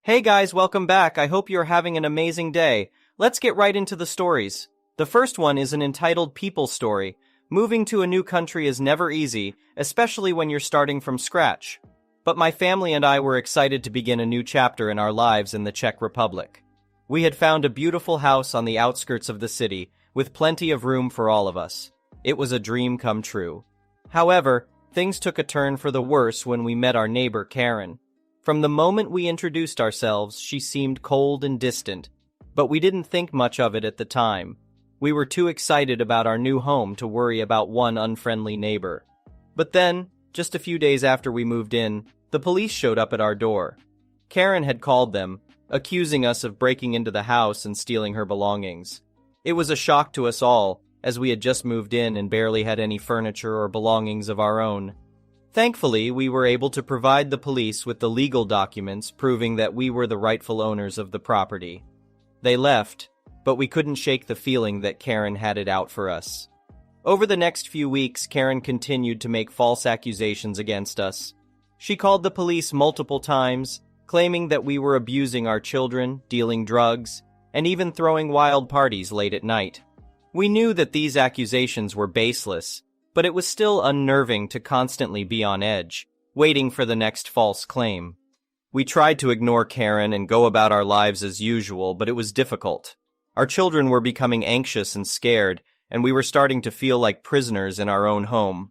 Hey guys, welcome back. I hope you're having an amazing day. Let's get right into the stories. The first one is an entitled people story. Moving to a new country is never easy, especially when you're starting from scratch. But my family and I were excited to begin a new chapter in our lives in the Czech Republic. We had found a beautiful house on the outskirts of the city, with plenty of room for all of us. It was a dream come true. However, things took a turn for the worse when we met our neighbor Karen. From the moment we introduced ourselves, she seemed cold and distant, but we didn't think much of it at the time. We were too excited about our new home to worry about one unfriendly neighbor. But then, just a few days after we moved in, the police showed up at our door. Karen had called them, accusing us of breaking into the house and stealing her belongings. It was a shock to us all, as we had just moved in and barely had any furniture or belongings of our own. Thankfully, we were able to provide the police with the legal documents proving that we were the rightful owners of the property. They left, but we couldn't shake the feeling that Karen had it out for us. Over the next few weeks, Karen continued to make false accusations against us. She called the police multiple times, claiming that we were abusing our children, dealing drugs, and even throwing wild parties late at night. We knew that these accusations were baseless, but it was still unnerving to constantly be on edge, waiting for the next false claim. We tried to ignore Karen and go about our lives as usual, but it was difficult. Our children were becoming anxious and scared, and we were starting to feel like prisoners in our own home.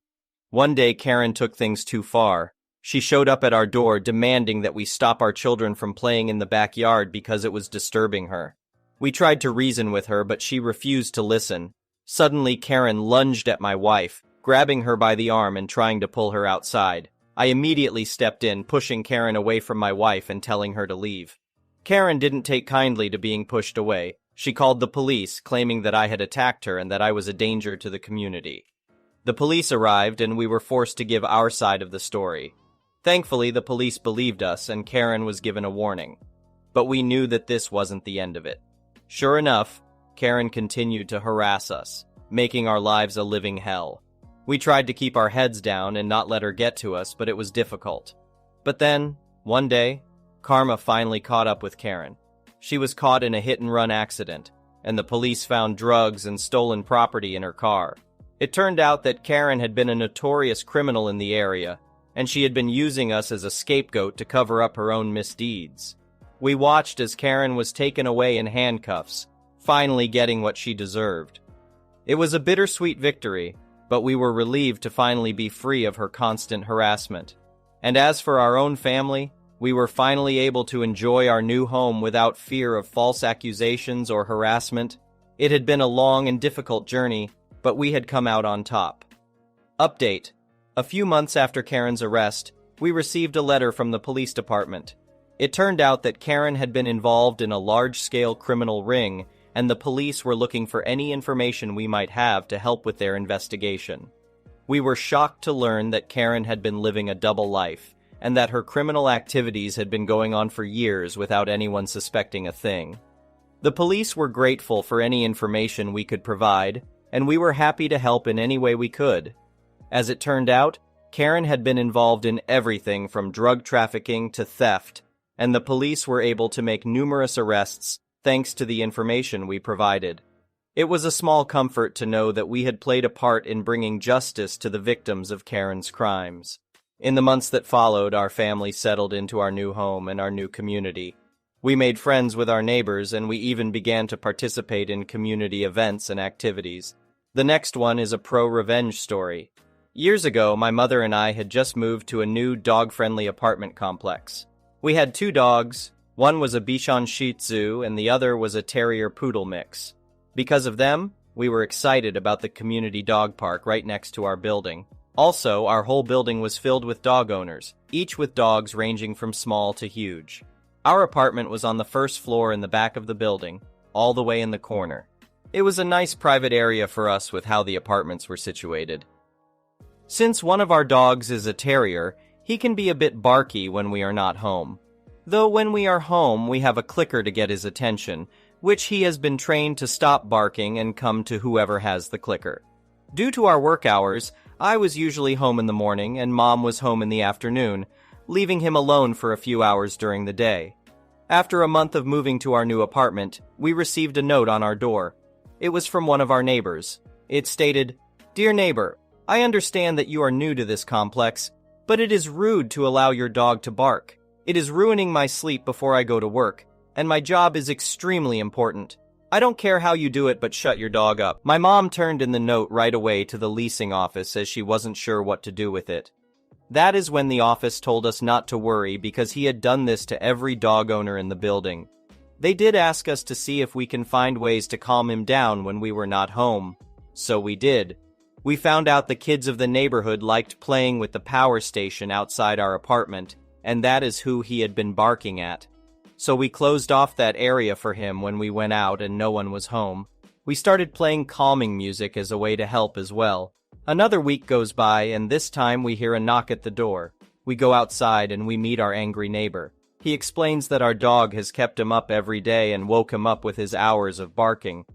One day, Karen took things too far. She showed up at our door demanding that we stop our children from playing in the backyard because it was disturbing her. We tried to reason with her, but she refused to listen. Suddenly, Karen lunged at my wife, grabbing her by the arm and trying to pull her outside. I immediately stepped in, pushing Karen away from my wife and telling her to leave. Karen didn't take kindly to being pushed away. She called the police, claiming that I had attacked her and that I was a danger to the community. The police arrived and we were forced to give our side of the story. Thankfully, the police believed us and Karen was given a warning. But we knew that this wasn't the end of it. Sure enough, Karen continued to harass us, making our lives a living hell. We tried to keep our heads down and not let her get to us, but it was difficult. But then, one day, karma finally caught up with Karen. She was caught in a hit-and-run accident, and the police found drugs and stolen property in her car. It turned out that Karen had been a notorious criminal in the area, and she had been using us as a scapegoat to cover up her own misdeeds. We watched as Karen was taken away in handcuffs, finally getting what she deserved. It was a bittersweet victory, but we were relieved to finally be free of her constant harassment. And as for our own family, we were finally able to enjoy our new home without fear of false accusations or harassment. It had been a long and difficult journey, but we had come out on top. Update. A few months after Karen's arrest, we received a letter from the police department. It turned out that Karen had been involved in a large-scale criminal ring, and the police were looking for any information we might have to help with their investigation. We were shocked to learn that Karen had been living a double life, and that her criminal activities had been going on for years without anyone suspecting a thing. The police were grateful for any information we could provide, and we were happy to help in any way we could. As it turned out, Karen had been involved in everything from drug trafficking to theft, and the police were able to make numerous arrests thanks to the information we provided. It was a small comfort to know that we had played a part in bringing justice to the victims of Karen's crimes. In the months that followed, our family settled into our new home and our new community. We made friends with our neighbors, and we even began to participate in community events and activities. The next one is a pro-revenge story. Years ago, my mother and I had just moved to a new dog-friendly apartment complex. We had 2 dogs. One was a Bichon Shih Tzu and the other was a Terrier-Poodle mix. Because of them, we were excited about the community dog park right next to our building. Also, our whole building was filled with dog owners, each with dogs ranging from small to huge. Our apartment was on the first floor in the back of the building, all the way in the corner. It was a nice private area for us with how the apartments were situated. Since one of our dogs is a terrier, he can be a bit barky when we are not home. Though when we are home, we have a clicker to get his attention, which he has been trained to stop barking and come to whoever has the clicker. Due to our work hours, I was usually home in the morning and Mom was home in the afternoon, leaving him alone for a few hours during the day. After a month of moving to our new apartment, we received a note on our door. It was from one of our neighbors. It stated, "Dear neighbor, I understand that you are new to this complex, but it is rude to allow your dog to bark. It is ruining my sleep before I go to work, and my job is extremely important. I don't care how you do it, but shut your dog up." My mom turned in the note right away to the leasing office as she wasn't sure what to do with it. That is when the office told us not to worry because he had done this to every dog owner in the building. They did ask us to see if we can find ways to calm him down when we were not home. So we did. We found out the kids of the neighborhood liked playing with the power station outside our apartment, and that is who he had been barking at. So we closed off that area for him when we went out and no one was home. We started playing calming music as a way to help as well. Another week goes by and this time we hear a knock at the door. We go outside and we meet our angry neighbor. He explains that our dog has kept him up every day and woke him up with his hours of barking.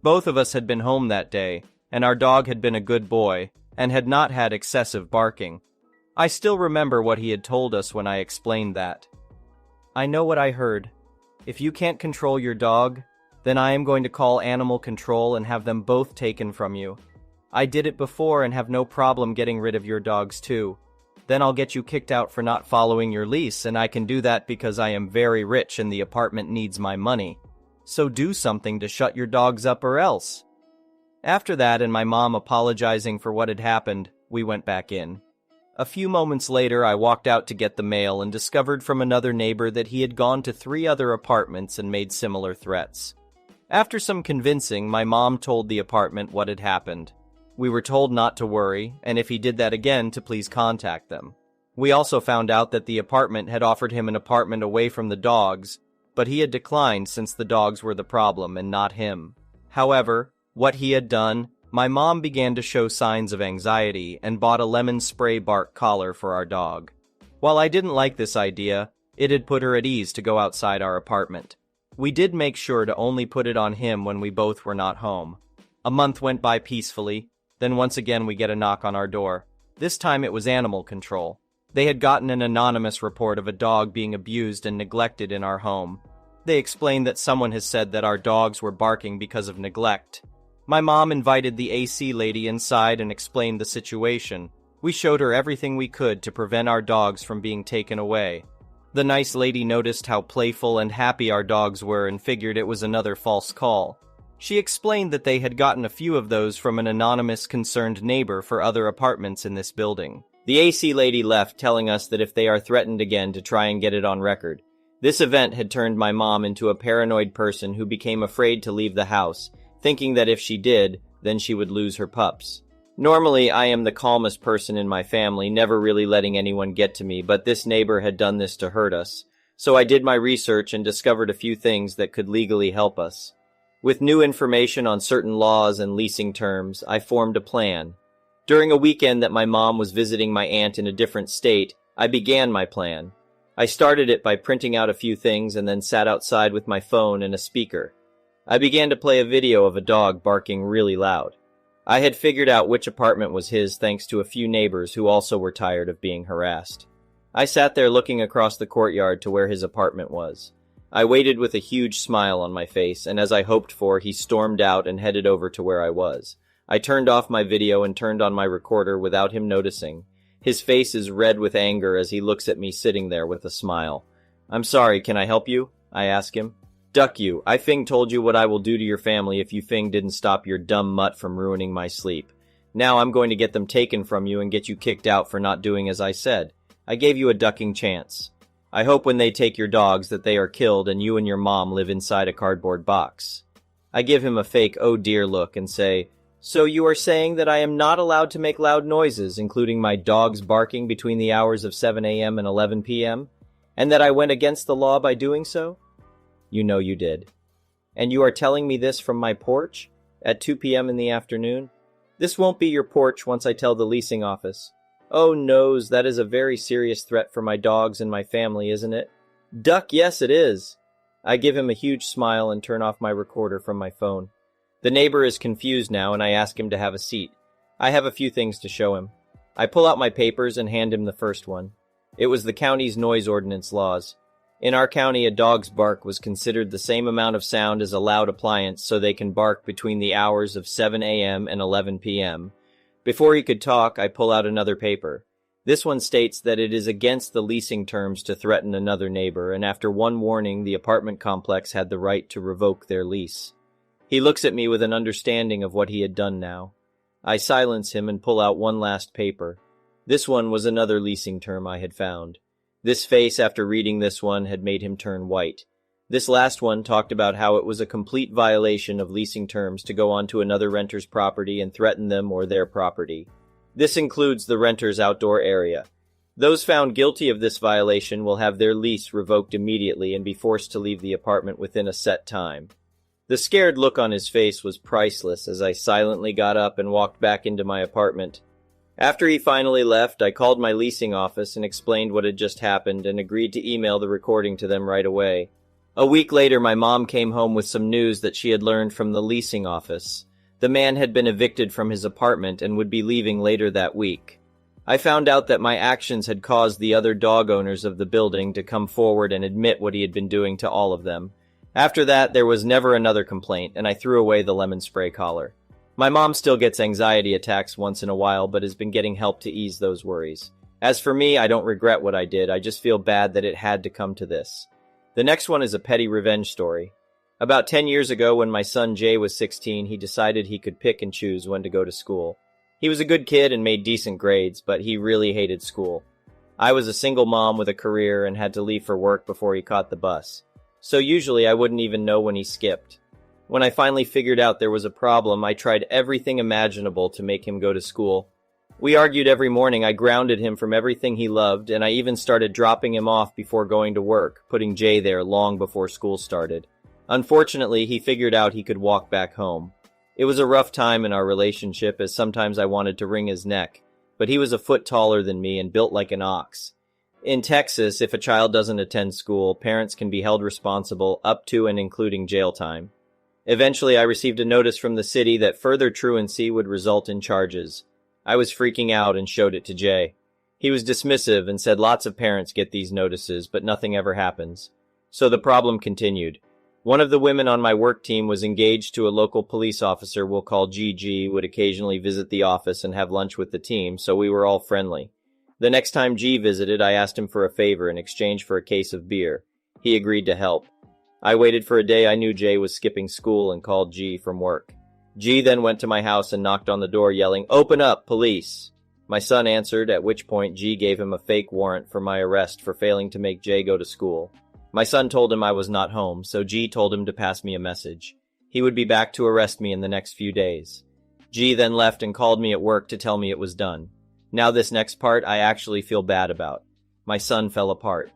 Both of us had been home that day, and our dog had been a good boy and had not had excessive barking. I still remember what he had told us when I explained that. "I know what I heard. If you can't control your dog, then I am going to call animal control and have them both taken from you. I did it before and have no problem getting rid of your dogs too. Then I'll get you kicked out for not following your lease, and I can do that because I am very rich and the apartment needs my money. So do something to shut your dogs up or else." After that and my mom apologizing for what had happened, we went back in. A few moments later, I walked out to get the mail and discovered from another neighbor that he had gone to 3 other apartments and made similar threats. After some convincing, my mom told the apartment what had happened. We were told not to worry, and if he did that again, to please contact them. We also found out that the apartment had offered him an apartment away from the dogs, but he had declined since the dogs were the problem and not him. However, what he had done, my mom began to show signs of anxiety and bought a lemon spray bark collar for our dog. While I didn't like this idea, it had put her at ease to go outside our apartment. We did make sure to only put it on him when we both were not home. A month went by peacefully, then once again we get a knock on our door. This time it was animal control. They had gotten an anonymous report of a dog being abused and neglected in our home. They explained that someone has said that our dogs were barking because of neglect. My mom invited the AC lady inside and explained the situation. We showed her everything we could to prevent our dogs from being taken away. The nice lady noticed how playful and happy our dogs were and figured it was another false call. She explained that they had gotten a few of those from an anonymous concerned neighbor for other apartments in this building. The AC lady left, telling us that if they are threatened again to try and get it on record. This event had turned my mom into a paranoid person who became afraid to leave the house, thinking that if she did, then she would lose her pups. Normally, I am the calmest person in my family, never really letting anyone get to me, but this neighbor had done this to hurt us. So I did my research and discovered a few things that could legally help us. With new information on certain laws and leasing terms, I formed a plan. During a weekend that my mom was visiting my aunt in a different state, I began my plan. I started it by printing out a few things and then sat outside with my phone and a speaker. I began to play a video of a dog barking really loud. I had figured out which apartment was his thanks to a few neighbors who also were tired of being harassed. I sat there looking across the courtyard to where his apartment was. I waited with a huge smile on my face, and as I hoped for, he stormed out and headed over to where I was. I turned off my video and turned on my recorder without him noticing. His face is red with anger as he looks at me sitting there with a smile. "I'm sorry, can I help you?" I ask him. "Duck you. I Fing told you what I will do to your family if you Fing didn't stop your dumb mutt from ruining my sleep. Now I'm going to get them taken from you and get you kicked out for not doing as I said. I gave you a ducking chance. I hope when they take your dogs that they are killed and you and your mom live inside a cardboard box." I give him a fake "oh dear" look and say, "So you are saying that I am not allowed to make loud noises, including my dogs barking between the hours of 7 a.m. and 11 p.m., and that I went against the law by doing so?" "You know you did." "And you are telling me this from my porch? At 2 p.m. in the afternoon? This won't be your porch once I tell the leasing office." "Oh noes, that is a very serious threat for my dogs and my family, isn't it?" "Duck, yes it is." I give him a huge smile and turn off my recorder from my phone. The neighbor is confused now and I ask him to have a seat. I have a few things to show him. I pull out my papers and hand him the first one. It was the county's noise ordinance laws. In our county, a dog's bark was considered the same amount of sound as a loud appliance, so they can bark between the hours of 7 a.m. and 11 p.m. Before he could talk, I pull out another paper. This one states that it is against the leasing terms to threaten another neighbor, and after one warning, the apartment complex had the right to revoke their lease. He looks at me with an understanding of what he had done now. I silence him and pull out one last paper. This one was another leasing term I had found. This face, after reading this one, had made him turn white. This last one talked about how it was a complete violation of leasing terms to go onto another renter's property and threaten them or their property. This includes the renter's outdoor area. Those found guilty of this violation will have their lease revoked immediately and be forced to leave the apartment within a set time. The scared look on his face was priceless as I silently got up and walked back into my apartment. After he finally left, I called my leasing office and explained what had just happened and agreed to email the recording to them right away. A week later, my mom came home with some news that she had learned from the leasing office. The man had been evicted from his apartment and would be leaving later that week. I found out that my actions had caused the other dog owners of the building to come forward and admit what he had been doing to all of them. After that, there was never another complaint, and I threw away the lemon spray collar. My mom still gets anxiety attacks once in a while, but has been getting help to ease those worries. As for me, I don't regret what I did, I just feel bad that it had to come to this. The next one is a petty revenge story. About 10 years ago, when my son Jay was 16, he decided he could pick and choose when to go to school. He was a good kid and made decent grades, but he really hated school. I was a single mom with a career and had to leave for work before he caught the bus. So usually I wouldn't even know when he skipped. When I finally figured out there was a problem, I tried everything imaginable to make him go to school. We argued every morning, I grounded him from everything he loved, and I even started dropping him off before going to work, putting Jay there long before school started. Unfortunately, he figured out he could walk back home. It was a rough time in our relationship, as sometimes I wanted to wring his neck, but he was a foot taller than me and built like an ox. In Texas, if a child doesn't attend school, parents can be held responsible up to and including jail time. Eventually, I received a notice from the city that further truancy would result in charges. I was freaking out and showed it to Jay. He was dismissive and said lots of parents get these notices, but nothing ever happens. So the problem continued. One of the women on my work team was engaged to a local police officer we'll call GG, would occasionally visit the office and have lunch with the team, so we were all friendly. The next time G visited, I asked him for a favor in exchange for a case of beer. He agreed to help. I waited for a day I knew Jay was skipping school and called G from work. G then went to my house and knocked on the door yelling, "Open up, police!" My son answered, at which point G gave him a fake warrant for my arrest for failing to make Jay go to school. My son told him I was not home, so G told him to pass me a message. He would be back to arrest me in the next few days. G then left and called me at work to tell me it was done. Now this next part I actually feel bad about. My son fell apart.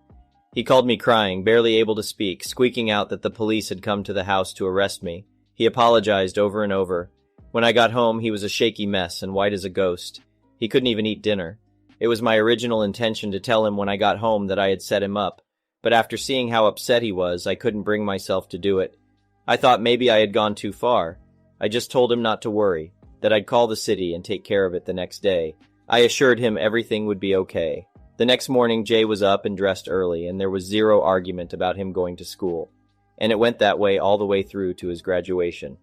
He called me crying, barely able to speak, squeaking out that the police had come to the house to arrest me. He apologized over and over. When I got home, he was a shaky mess and white as a ghost. He couldn't even eat dinner. It was my original intention to tell him when I got home that I had set him up, but after seeing how upset he was, I couldn't bring myself to do it. I thought maybe I had gone too far. I just told him not to worry, that I'd call the city and take care of it the next day. I assured him everything would be okay. The next morning, Jay was up and dressed early, and there was zero argument about him going to school. And it went that way all the way through to his graduation.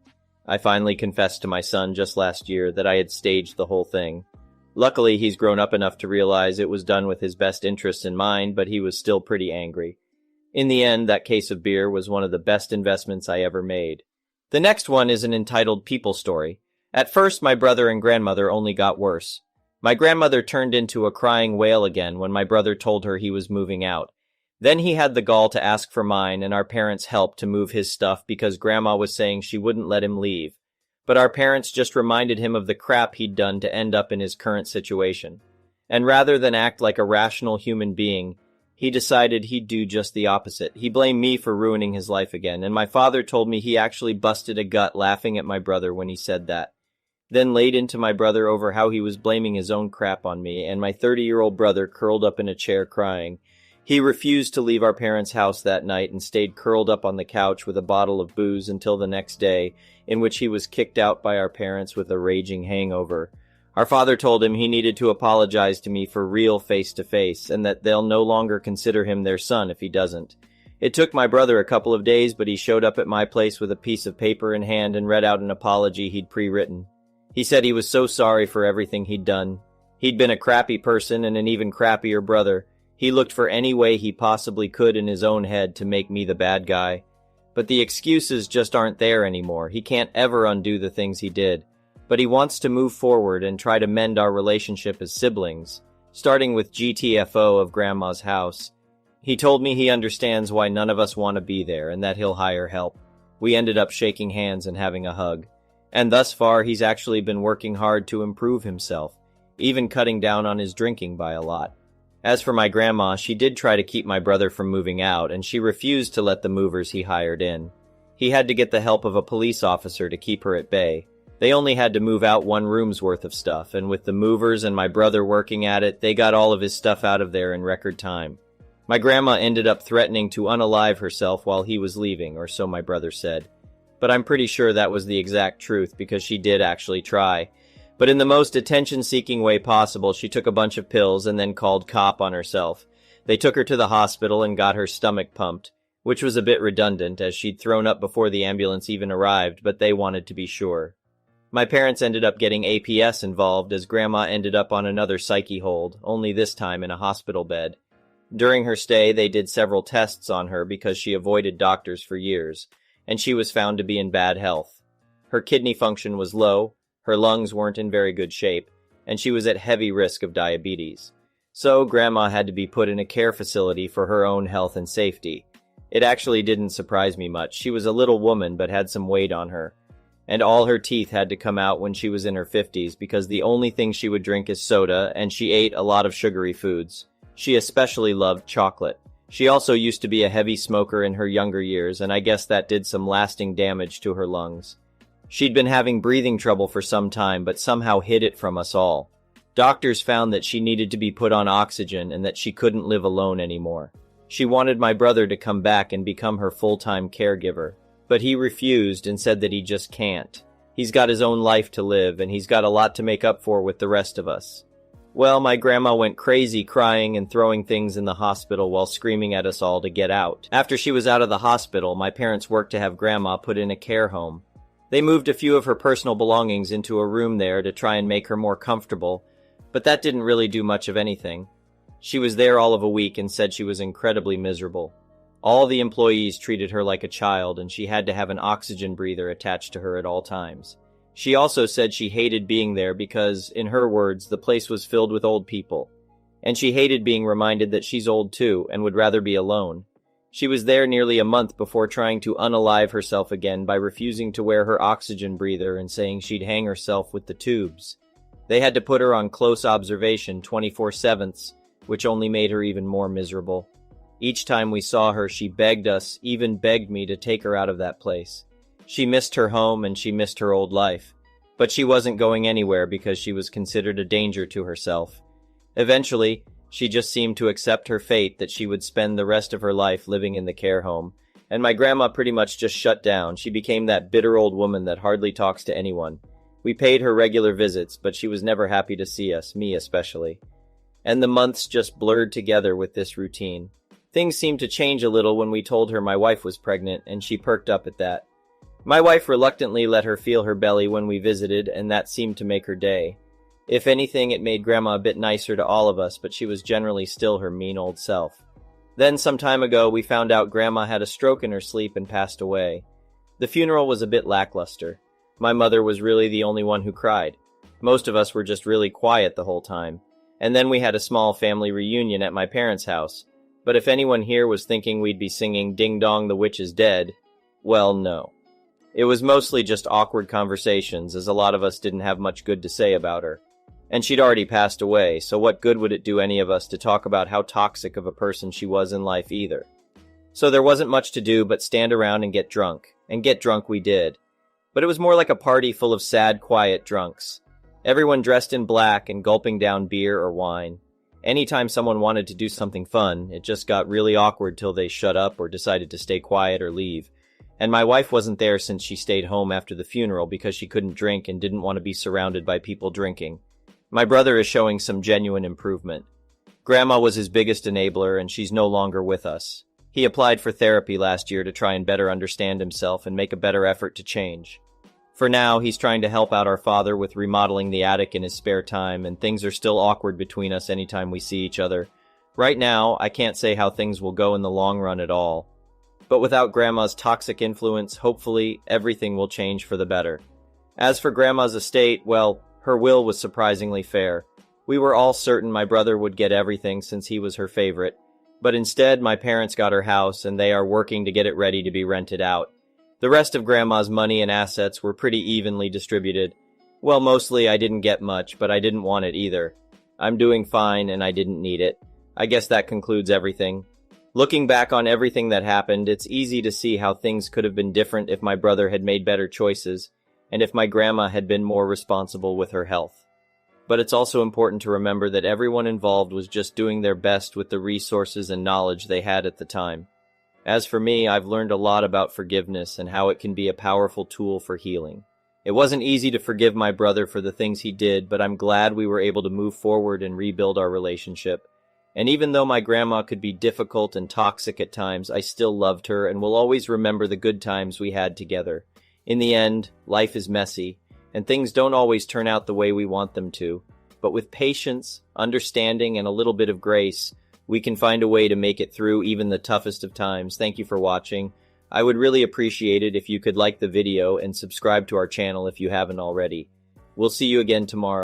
I finally confessed to my son just last year that I had staged the whole thing. Luckily, he's grown up enough to realize it was done with his best interests in mind, but he was still pretty angry. In the end, that case of beer was one of the best investments I ever made. The next one is an entitled people story. At first, my brother and grandmother only got worse. My grandmother turned into a crying wail again when my brother told her he was moving out. Then he had the gall to ask for mine and our parents' help to move his stuff because Grandma was saying she wouldn't let him leave. But our parents just reminded him of the crap he'd done to end up in his current situation. And rather than act like a rational human being, he decided he'd do just the opposite. He blamed me for ruining his life again, and my father told me he actually busted a gut laughing at my brother when he said that. Then laid into my brother over how he was blaming his own crap on me, and my 30-year-old brother curled up in a chair crying. He refused to leave our parents' house that night and stayed curled up on the couch with a bottle of booze until the next day, in which he was kicked out by our parents with a raging hangover. Our father told him he needed to apologize to me for real face-to-face, and that they'll no longer consider him their son if he doesn't. It took my brother a couple of days, but he showed up at my place with a piece of paper in hand and read out an apology he'd pre-written. He said he was so sorry for everything he'd done. He'd been a crappy person and an even crappier brother. He looked for any way he possibly could in his own head to make me the bad guy. But the excuses just aren't there anymore. He can't ever undo the things he did. But he wants to move forward and try to mend our relationship as siblings, starting with GTFO of Grandma's house. He told me he understands why none of us want to be there and that he'll hire help. We ended up shaking hands and having a hug. And thus far, he's actually been working hard to improve himself, even cutting down on his drinking by a lot. As for my grandma, she did try to keep my brother from moving out, and she refused to let the movers he hired in. He had to get the help of a police officer to keep her at bay. They only had to move out one room's worth of stuff, and with the movers and my brother working at it, they got all of his stuff out of there in record time. My grandma ended up threatening to unalive herself while he was leaving, or so my brother said. But I'm pretty sure that was the exact truth, because she did actually try. But in the most attention-seeking way possible, she took a bunch of pills and then called cop on herself. They took her to the hospital and got her stomach pumped, which was a bit redundant, as she'd thrown up before the ambulance even arrived, but they wanted to be sure. My parents ended up getting APS involved, as Grandma ended up on another psyche hold, only this time in a hospital bed. During her stay, they did several tests on her because she avoided doctors for years, and she was found to be in bad health. Her kidney function was low, her lungs weren't in very good shape, and she was at heavy risk of diabetes. So Grandma had to be put in a care facility for her own health and safety. It actually didn't surprise me much. She was a little woman but had some weight on her, and all her teeth had to come out when she was in her 50s because the only thing she would drink is soda, and she ate a lot of sugary foods. She especially loved chocolate. She also used to be a heavy smoker in her younger years, and I guess that did some lasting damage to her lungs. She'd been having breathing trouble for some time, but somehow hid it from us all. Doctors found that she needed to be put on oxygen and that she couldn't live alone anymore. She wanted my brother to come back and become her full-time caregiver, but he refused and said that he just can't. He's got his own life to live, and he's got a lot to make up for with the rest of us. Well, my grandma went crazy crying and throwing things in the hospital while screaming at us all to get out. After she was out of the hospital, my parents worked to have Grandma put in a care home. They moved a few of her personal belongings into a room there to try and make her more comfortable, but that didn't really do much of anything. She was there all of a week and said she was incredibly miserable. All the employees treated her like a child, and she had to have an oxygen breather attached to her at all times. She also said she hated being there because, in her words, the place was filled with old people. And she hated being reminded that she's old too and would rather be alone. She was there nearly a month before trying to unalive herself again by refusing to wear her oxygen breather and saying she'd hang herself with the tubes. They had to put her on close observation 24/7, which only made her even more miserable. Each time we saw her, she begged us, even begged me to take her out of that place. She missed her home and she missed her old life, but she wasn't going anywhere because she was considered a danger to herself. Eventually, she just seemed to accept her fate that she would spend the rest of her life living in the care home, and my grandma pretty much just shut down. She became that bitter old woman that hardly talks to anyone. We paid her regular visits, but she was never happy to see us, me especially. And the months just blurred together with this routine. Things seemed to change a little when we told her my wife was pregnant, and she perked up at that. My wife reluctantly let her feel her belly when we visited, and that seemed to make her day. If anything, it made Grandma a bit nicer to all of us, but she was generally still her mean old self. Then, some time ago, we found out Grandma had a stroke in her sleep and passed away. The funeral was a bit lackluster. My mother was really the only one who cried. Most of us were just really quiet the whole time. And then we had a small family reunion at my parents' house. But if anyone here was thinking we'd be singing Ding Dong the Witch is Dead, well, no. It was mostly just awkward conversations, as a lot of us didn't have much good to say about her. And she'd already passed away, so what good would it do any of us to talk about how toxic of a person she was in life either? So there wasn't much to do but stand around and get drunk. And get drunk we did. But it was more like a party full of sad, quiet drunks. Everyone dressed in black and gulping down beer or wine. Anytime someone wanted to do something fun, it just got really awkward till they shut up or decided to stay quiet or leave. And my wife wasn't there since she stayed home after the funeral because she couldn't drink and didn't want to be surrounded by people drinking. My brother is showing some genuine improvement. Grandma was his biggest enabler, and she's no longer with us. He applied for therapy last year to try and better understand himself and make a better effort to change. For now, he's trying to help out our father with remodeling the attic in his spare time, and things are still awkward between us anytime we see each other. Right now, I can't say how things will go in the long run at all. But without Grandma's toxic influence, hopefully, everything will change for the better. As for Grandma's estate, well, her will was surprisingly fair. We were all certain my brother would get everything since he was her favorite. But instead, my parents got her house, and they are working to get it ready to be rented out. The rest of Grandma's money and assets were pretty evenly distributed. Well, mostly I didn't get much, but I didn't want it either. I'm doing fine, and I didn't need it. I guess that concludes everything. Looking back on everything that happened, it's easy to see how things could have been different if my brother had made better choices, and if my grandma had been more responsible with her health. But it's also important to remember that everyone involved was just doing their best with the resources and knowledge they had at the time. As for me, I've learned a lot about forgiveness and how it can be a powerful tool for healing. It wasn't easy to forgive my brother for the things he did, but I'm glad we were able to move forward and rebuild our relationship. And even though my grandma could be difficult and toxic at times, I still loved her and will always remember the good times we had together. In the end, life is messy, and things don't always turn out the way we want them to. But with patience, understanding, and a little bit of grace, we can find a way to make it through even the toughest of times. Thank you for watching. I would really appreciate it if you could like the video and subscribe to our channel if you haven't already. We'll see you again tomorrow.